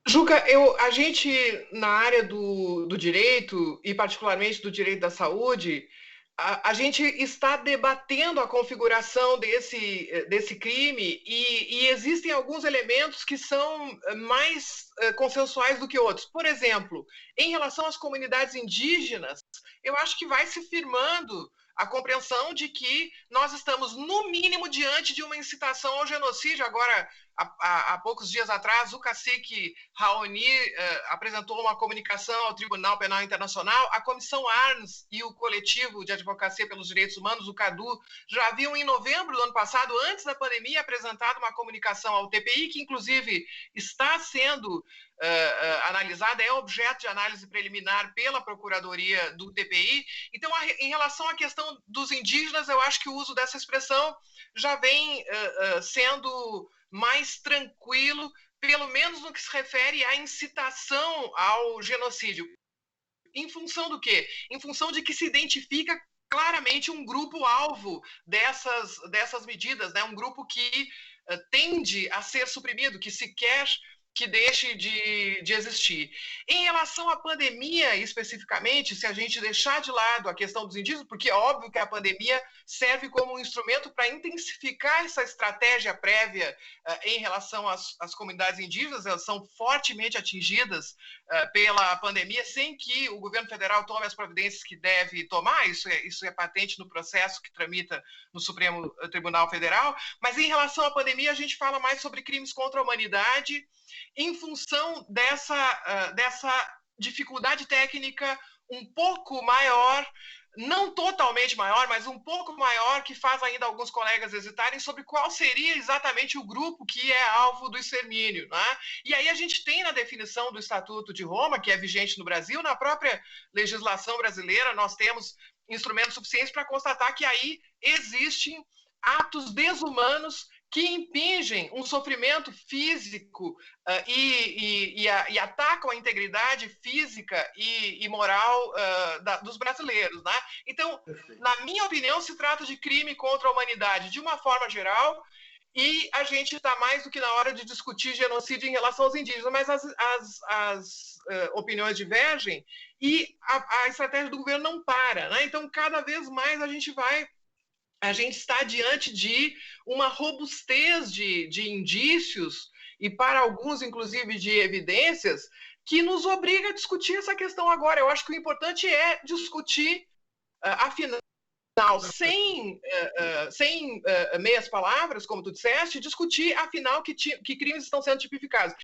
Juca, a gente, na área do direito, e particularmente do direito da saúde, a gente está debatendo a configuração desse crime e existem alguns elementos que são mais consensuais do que outros. Por exemplo, em relação às comunidades indígenas, eu acho que vai se firmando a compreensão de que nós estamos, no mínimo, diante de uma incitação ao genocídio. Agora, há poucos dias atrás, o cacique Raoni apresentou uma comunicação ao Tribunal Penal Internacional. A Comissão Arns e o Coletivo de Advocacia pelos Direitos Humanos, o CADU, já haviam, em novembro do ano passado, antes da pandemia, apresentado uma comunicação ao TPI, que, inclusive, está sendo analisada, é objeto de análise preliminar pela Procuradoria do TPI. Então, em relação à questão dos indígenas, eu acho que o uso dessa expressão já vem sendo mais tranquilo, pelo menos no que se refere à incitação ao genocídio. Em função do quê? Em função de que se identifica claramente um grupo-alvo dessas medidas, né? Um grupo que tende a ser suprimido, que se quer que deixe de existir. Em relação à pandemia, especificamente, se a gente deixar de lado a questão dos indígenas, porque é óbvio que a pandemia serve como um instrumento para intensificar essa estratégia prévia em relação às comunidades indígenas, elas são fortemente atingidas pela pandemia, sem que o governo federal tome as providências que deve tomar, isso é patente no processo que tramita no Supremo Tribunal Federal, mas em relação à pandemia a gente fala mais sobre crimes contra a humanidade, em função dessa dificuldade técnica um pouco maior, não totalmente maior, mas um pouco maior, que faz ainda alguns colegas hesitarem sobre qual seria exatamente o grupo que é alvo do extermínio, né? E aí a gente tem na definição do Estatuto de Roma, que é vigente no Brasil, na própria legislação brasileira, nós temos instrumentos suficientes para constatar que aí existem atos desumanos que impingem um sofrimento físico e atacam a integridade física e moral dos brasileiros, né? Então, na minha opinião, se trata de crime contra a humanidade de uma forma geral, e a gente está mais do que na hora de discutir genocídio em relação aos indígenas, mas as opiniões divergem e a estratégia do governo não para, né? Então, cada vez mais a gente está diante de uma robustez de indícios e, para alguns, inclusive, de evidências, que nos obriga a discutir essa questão agora. Eu acho que o importante é discutir, afinal, sem meias palavras, como tu disseste, discutir, afinal, que crimes estão sendo tipificados.